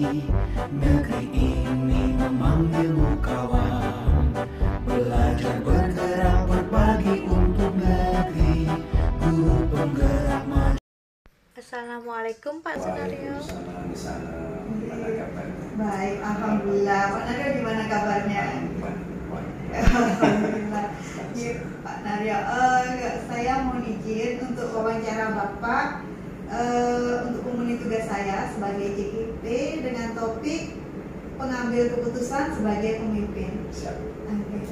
Negeri ini memanggilmu kawan, belajar bergerak berbagi untuk negeri, guru penggerak maju. Assalamualaikum Pak Sunario. Waalaikumsalam. Gimana kabarnya? Baik, alhamdulillah. Pak Naryo gimana kabarnya? Alhamdulillah. Ya, Pak Naryo, saya mau izin untuk wawancara Bapak untuk memenuhi tugas saya sebagai JKP dengan topik pengambil keputusan sebagai pemimpin. Siap. Oke.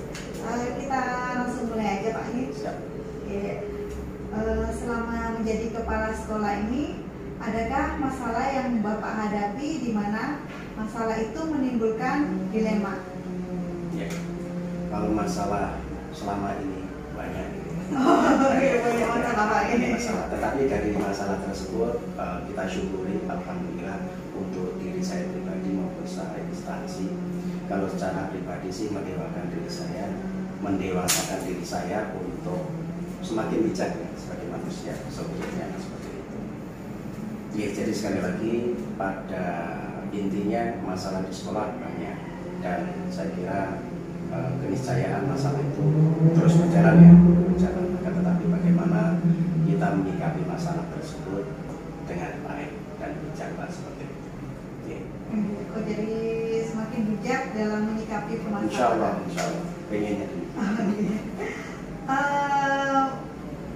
Kita langsung mulai aja Pak ini. Siap. Oke. Selama menjadi kepala sekolah ini, adakah masalah yang Bapak hadapi di mana masalah itu menimbulkan dilema? Ya. Kalau masalah selama ini banyak. Banyak masalah Pak ini. Masalah. Tetapi dari masalah tersebut kita syukuri, alhamdulillah, untuk diri saya pribadi maupun secara instansi. Kalau secara pribadi sih mendewakan diri saya, mendewasakan diri saya untuk semakin bijak ya, sebagai manusia, subjeknya seperti itu. Ya, jadi sekali lagi pada intinya masalah di sekolah banyak, dan saya kira keniscayaan masalah itu terus berjalan ya, berjalan. Tetapi bagaimana kita menyikapi masalah tersebut dengan baik dan bijaklah seperti itu. Ya. Oh, jadi semakin bijak dalam menyikapi Insya Allah, permasalahan. pengennya.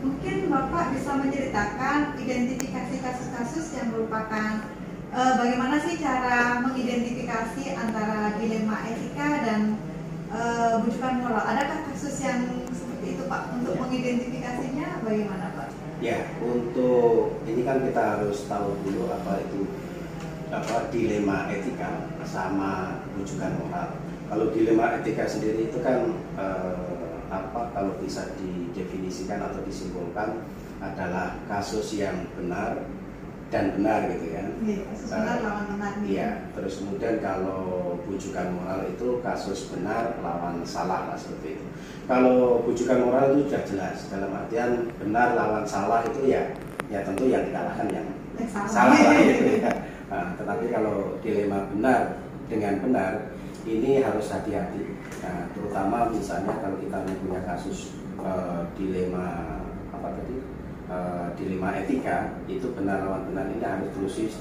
Mungkin Bapak bisa menceritakan identifikasi kasus-kasus yang merupakan bagaimana sih cara mengidentifikasi antara dilema etika dan bujukan moral. Adakah kasus yang seperti itu Pak? Untuk Ya. mengidentifikasinya bagaimana Pak? Ya, untuk ini kan kita harus tahu dulu apa itu dilema etika sama rujukan moral. Kalau dilema etika sendiri itu kan kalau bisa didefinisikan atau disimpulkan adalah kasus yang benar dan benar gitu ya. Iya, kasus benar lawan benar. Iya, terus kemudian kalau bujukan moral itu kasus benar lawan salah lah, seperti itu. Kalau bujukan moral itu sudah jelas, dalam artian benar lawan salah itu ya tentu yang dikalahkan yang salah lah gitu ya. Nah, tetapi kalau dilema benar dengan benar ini harus hati-hati. Nah, terutama misalnya kalau kita punya kasus dilema dilema etika, itu benar lawan benar ini harus telusuri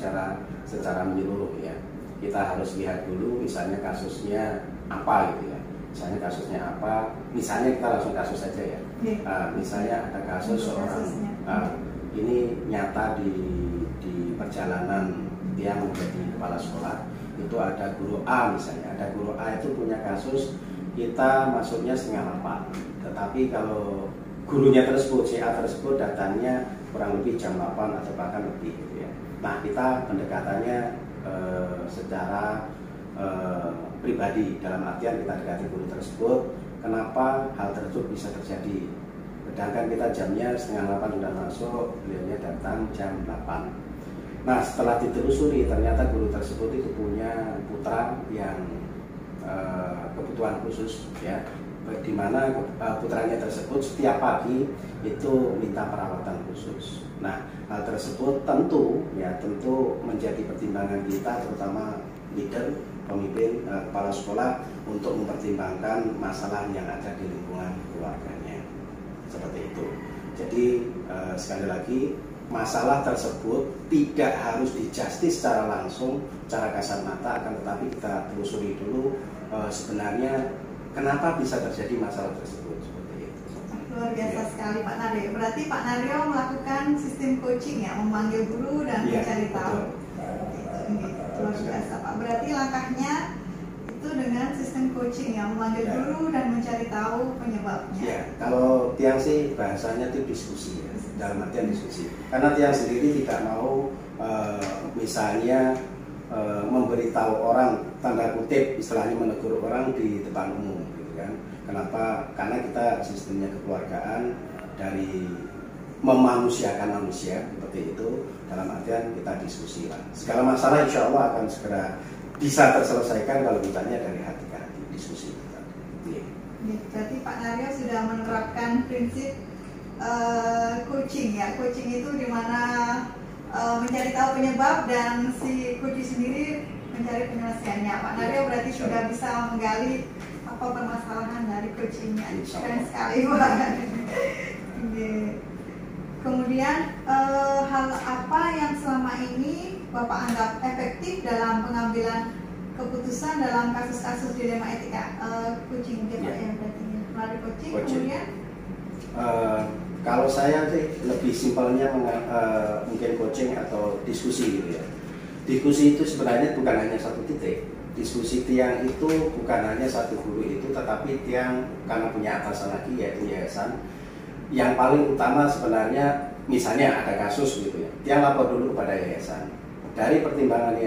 secara menyeluruh ya. Kita harus lihat dulu misalnya kasusnya apa gitu ya. Misalnya kasusnya apa? Misalnya kita langsung kasus saja ya. Misalnya ada kasus seorang ini nyata di perjalanan dia menjadi kepala sekolah, itu ada guru A misalnya, ada guru A itu punya kasus kita masuknya 7:30, tetapi kalau gurunya tersebut, si A tersebut datangnya kurang lebih jam 8 atau bahkan lebih gitu ya. Nah, kita pendekatannya secara pribadi, dalam artian kita dekati guru tersebut, kenapa hal tersebut bisa terjadi. Sedangkan kita jamnya 7:30 sudah masuk, beliaunya datang jam 8. Nah, setelah ditelusuri ternyata guru tersebut itu punya putra yang kebutuhan khusus ya, di mana putranya tersebut setiap pagi itu minta perawatan khusus. Nah, hal tersebut tentu menjadi pertimbangan kita, terutama leader, pemimpin, kepala sekolah, untuk mempertimbangkan masalah yang ada di lingkungan keluarganya, seperti itu. Jadi sekali lagi, masalah tersebut tidak harus dijustis secara langsung, secara kasat mata, akan tetapi kita telusuri dulu sebenarnya kenapa bisa terjadi masalah tersebut, seperti itu. Luar biasa sekali Pak Naryo. Berarti Pak Naryo melakukan sistem coaching ya, memanggil guru dan mencari tahu. Luar biasa Pak. Berarti langkahnya itu dengan sistem coaching ya, memanggil guru dan mencari tahu penyebabnya. Ya, kalau tiang sih bahasanya itu diskusi ya, dalam artian diskusi. Karena tiang sendiri tidak mau misalnya memberitahu orang, tanda kutip istilahnya menegur orang di depan umum gitu kan. Kenapa? Karena kita sistemnya kekeluargaan, dari memanusiakan manusia seperti itu, dalam artian kita diskusi lah. Segala masalah insya Allah akan segera bisa terselesaikan kalau misalnya dari hati ke hati, diskusi. Berarti Pak Naryo sudah menerapkan prinsip coaching ya. Coaching itu dimana mencari tahu penyebab dan si coach sendiri mencari penyelesaiannya. Pak Naryo berarti sudah bisa menggali apa permasalahan dari coachingnya. Keren sekali Pak. Oke. Kemudian hal apa yang selama ini Bapak anggap efektif dalam pengambilan keputusan dalam kasus-kasus dilema etika? Coaching mungkin Pak ya berarti melalui coaching. Kemudian kalau saya sih lebih simpelnya mungkin coaching atau diskusi gitu ya. Diskusi itu sebenarnya bukan hanya satu titik. Diskusi tiang itu bukan hanya satu guru itu, tetapi tiang karena punya atasan lagi yaitu yayasan. Yang paling utama sebenarnya misalnya ada kasus gitu ya, tiang lapor dulu kepada yayasan. Dari pertimbangan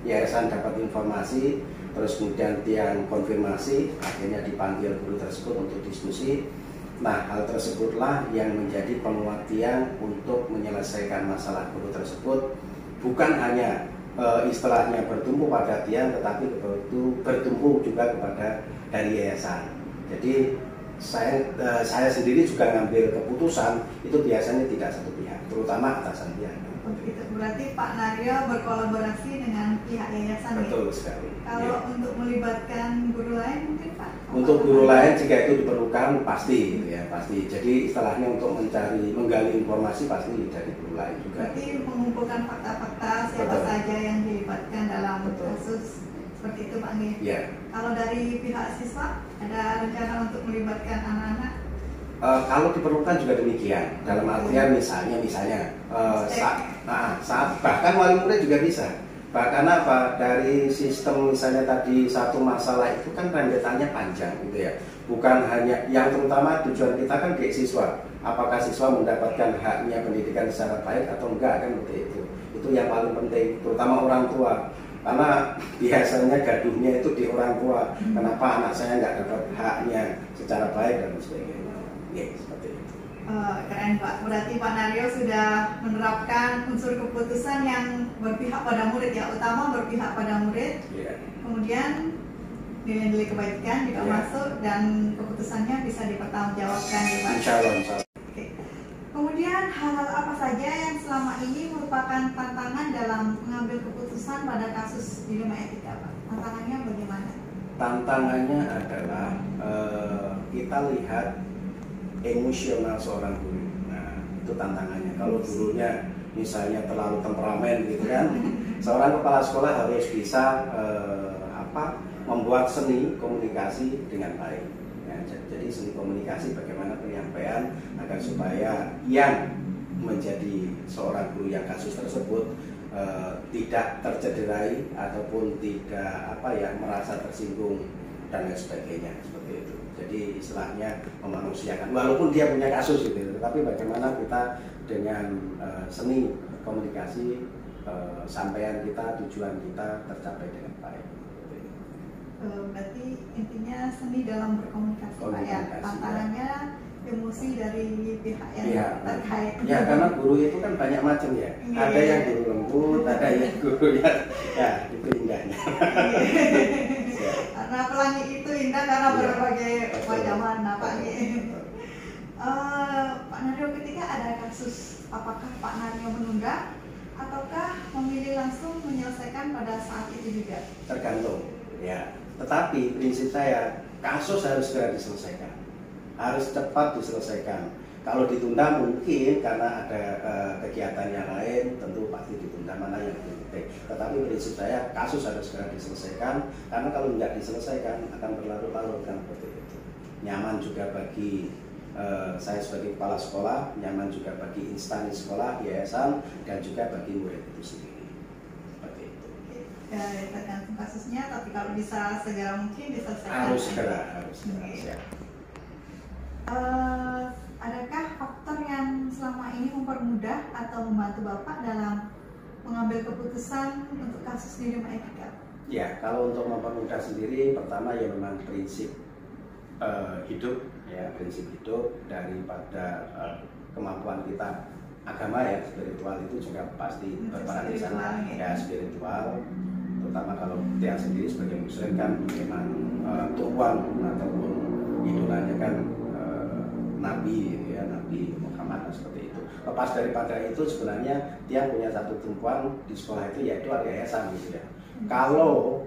yayasan dapat informasi, terus kemudian tiang konfirmasi, akhirnya dipanggil guru tersebut untuk diskusi. Nah, hal tersebutlah yang menjadi penguat tiang untuk menyelesaikan masalah guru tersebut, bukan hanya istilahnya bertumpu pada tiang, tetapi bertumpu juga kepada dari yayasan. Jadi saya sendiri juga ngambil keputusan itu biasanya tidak satu pihak, terutama atasan tiang. Begitu. Berarti Pak Naryo berkolaborasi dengan pihak yayasan. Betul sekali. Kalau untuk melibatkan guru lain mungkin Pak? Untuk guru lain jika itu diperlukan pasti, gitu ya, pasti. Jadi istilahnya untuk menggali informasi pasti dari guru lain juga. Berarti mengumpulkan fakta-fakta siapa Betul. saja yang dilibatkan dalam Betul. kasus seperti itu Pak Nge. Ya. Kalau dari pihak siswa ada rencana untuk melibatkan anak-anak? Kalau diperlukan juga demikian. Dalam artian misalnya saat bahkan wali murid juga bisa. Bahkan apa dari sistem misalnya tadi satu masalah itu kan rentetannya panjang gitu ya. Bukan hanya yang terutama tujuan kita kan ke siswa. Apakah siswa mendapatkan haknya pendidikan secara baik atau enggak kan seperti itu. Itu yang paling penting, terutama orang tua. Karena biasanya gaduhnya itu di orang tua. Kenapa anak saya nggak dapat haknya secara baik dan sebagainya. Ya, seperti itu. Keren Pak. Berarti Pak Naryo sudah menerapkan unsur keputusan yang berpihak pada murid ya, utama berpihak pada murid. Ya. Kemudian nilai-nilai kebaikan juga Ya. masuk dan keputusannya bisa dipertanggungjawabkan ya Pak. Insya Allah. Oke. Kemudian hal-hal apa saja yang selama ini merupakan tantangan dalam mengambil keputusan pada kasus dilema etika Pak? Tantangannya bagaimana? Tantangannya adalah kita lihat emosional seorang guru. Nah, itu tantangannya. Kalau gurunya misalnya terlalu temperamen gitu kan, seorang kepala sekolah harus bisa membuat seni komunikasi dengan baik. Ya, jadi seni komunikasi bagaimana penyampaian agar supaya yang menjadi seorang guru yang kasus tersebut tidak tercederai ataupun tidak merasa tersinggung dan lain sebagainya seperti itu. Jadi istilahnya memanusiakan, walaupun dia punya kasus gitu, tetapi bagaimana kita dengan seni komunikasi sampaian kita, tujuan kita tercapai dengan baik. Berarti intinya seni dalam berkomunikasi Pak ya. Tantangannya emosi dari pihak yang terkait. Ya, karena guru itu kan banyak macam ya. Ada yang guru lembut, ada yang guru ya itu indahnya. Karena pelangi itu indah karena berbagai wajah warna Pak. Pak Naryo, ketika ada kasus, apakah Pak Naryo menunda ataukah memilih langsung menyelesaikan pada saat itu juga? Tergantung ya. Tetapi prinsip saya kasus harus segera diselesaikan, harus cepat diselesaikan. Kalau ditunda mungkin karena ada kegiatan yang lain, tentu pasti ditunda, mana yang penting. Tetapi prinsip saya kasus harus segera diselesaikan, karena kalau tidak diselesaikan akan berlarut-larut kan seperti itu. Nyaman juga bagi saya sebagai kepala sekolah, nyaman juga bagi instansi sekolah, yayasan, dan juga bagi murid itu sendiri. Seperti itu. Ya, tergantung kasusnya, tapi kalau bisa segera mungkin diselesaikan. Harus segera. Siap. Adakah faktor yang selama ini mempermudah atau membantu Bapak dalam mengambil keputusan untuk kasus dilema etika? Ya, kalau untuk mempermudah sendiri, pertama ya memang prinsip hidup, ya prinsip hidup daripada kemampuan kita. Agama ya, spiritual itu juga pasti berperan di sana. Ya, spiritual, terutama kalau dia sendiri sebagai muslim kan memang Tuhan ataupun idolanya kan Nabi, gitu ya, Nabi Muhammad seperti itu. Lepas daripada itu sebenarnya dia punya satu tumpuan di sekolah itu yaitu yayasan gitu ya. Kalau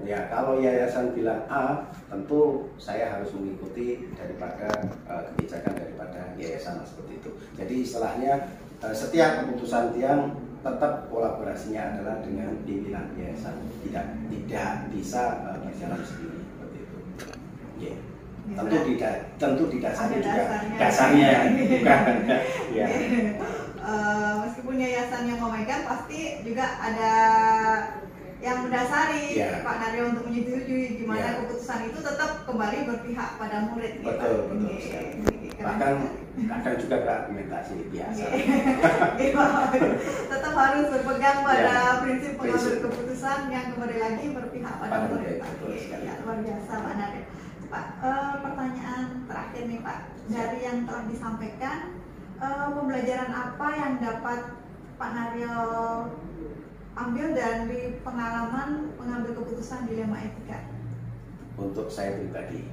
yayasan bilang A, tentu saya harus mengikuti daripada kebijakan daripada yayasan seperti itu. Jadi istilahnya setiap keputusan Tiang tetap kolaborasinya adalah dengan pimpinan yayasan, tidak bisa berjalan sendiri seperti itu. Yeah. Tentu didasari juga dasarnya bukan ya. Meskipun yayasan yang memegang pasti juga ada yang mendasari Pak Naryo untuk menyetujui gimana keputusan itu tetap kembali berpihak pada murid. Betul sekali. Bahkan akan juga berargumentasi biasa. Tetap harus berpegang pada prinsip pengambil keputusan yang kembali lagi berpihak pada murid. Luar biasa Pak Naryo. Pak, pertanyaan terakhir nih Pak, dari yang telah disampaikan, pembelajaran apa yang dapat Pak Naryo ambil dari pengalaman mengambil keputusan dilema etika? Untuk saya pribadi,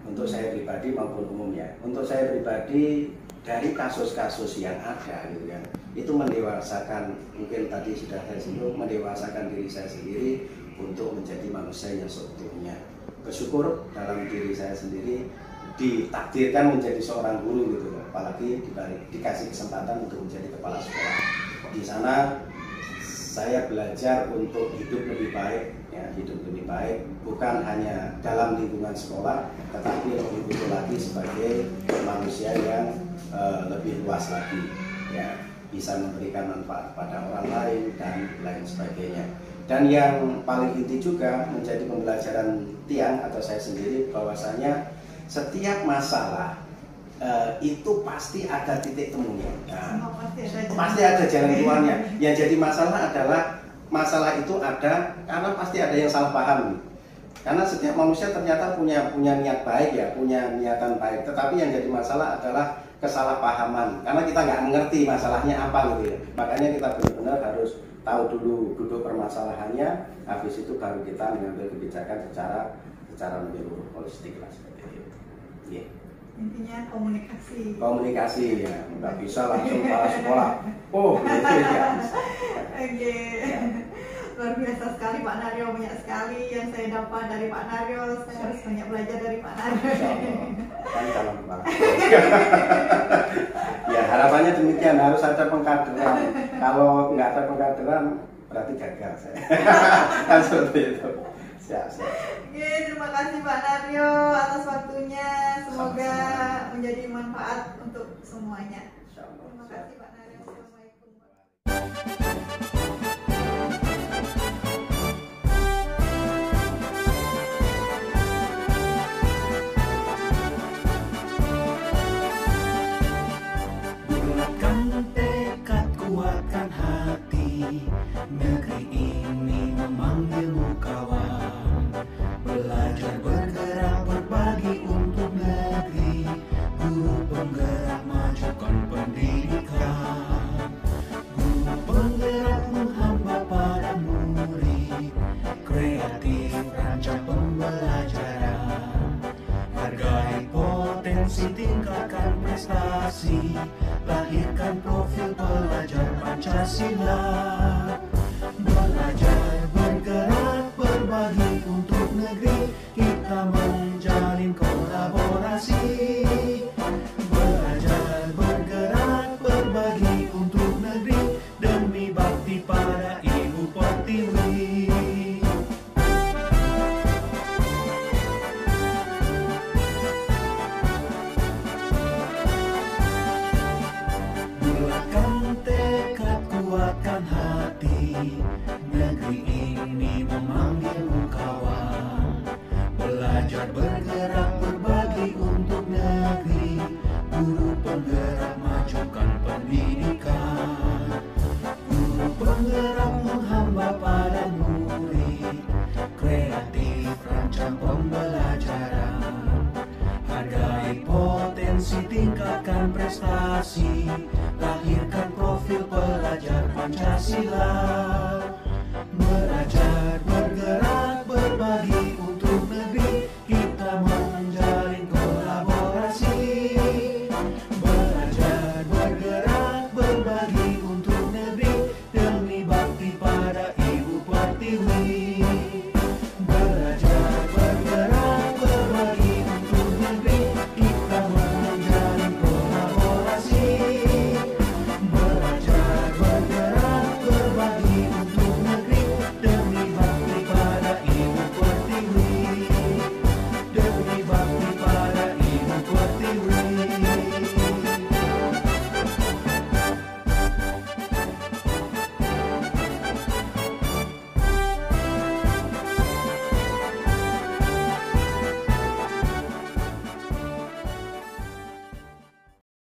untuk saya pribadi maupun umumnya, untuk saya pribadi dari kasus-kasus yang ada gitu kan, itu mendewasakan, mungkin tadi sudah saya singgung, mendewasakan diri saya sendiri untuk menjadi manusia yang seutuhnya. Bersyukur dalam diri saya sendiri ditakdirkan menjadi seorang guru gitu, apalagi dikasih kesempatan untuk menjadi kepala sekolah. Di sana saya belajar untuk hidup lebih baik, hidup lebih baik bukan hanya dalam lingkungan sekolah, tetapi lebih betul lagi sebagai manusia yang lebih luas lagi, bisa memberikan manfaat pada orang lain dan lain sebagainya. Dan yang paling inti juga menjadi pembelajaran Tiang atau saya sendiri bahwasanya setiap masalah itu pasti ada titik temunya. Pasti ada jalan keluarnya. Yang jadi masalah adalah masalah itu ada karena pasti ada yang salah paham. Karena setiap manusia ternyata punya niat baik punya niatan baik. Tetapi yang jadi masalah adalah kesalahpahaman. Karena kita nggak mengerti masalahnya apa gitu ya. Makanya kita benar-benar harus tahu dulu duduk permasalahannya. Habis itu baru kita mengambil kebijakan secara menyeluruh holistik lah seperti itu. Yeah. Intinya komunikasi ya, nggak bisa langsung kepala sekolah. Gitu ya. Oke. Luar biasa sekali Pak Naryo, banyak sekali yang saya dapat dari Pak Naryo. Saya harus banyak belajar dari Pak Naryo. Kan calon kepala. Ya harapannya demikian, harus ada pengkaderan. Kalau nggak ada pengkaderan berarti gagal saya. Kan seperti itu. Siap. Oke, terima kasih Pak Naryo atas waktunya. Semoga menjadi manfaat untuk semuanya. Terima kasih Pak Naryo. Assalamualaikum. Bulatkan tekad, kuatkan hati, negeri ini memanggilmu kawan. Belajar bergerak berbagi untuk negeri, guru penggerak majukan pendidikan. Guru penggerak menghamba pada murid, kreatif rancang pembelajaran. Hargai potensi, tingkatkan prestasi, lahirkan profil pelajar Pancasila. Belajar bergerak berbagi untuk negeri, kita menjalin kolaborasi. Belajar bergerak berbagi untuk negeri, demi bakti pada Ibu Pertiwi. Bulatkan tekad, kuatkan hati, negeri ini memanggilmu kawan. Belajar bergerak berbagi untuk negeri, guru penggerak majukan pendidikan. Guru penggerak menghamba pada murid, kreatif rancang pembelajaran. Hargai potensi, tingkatkan prestasi, lahirkan profil pelajar Pancasila.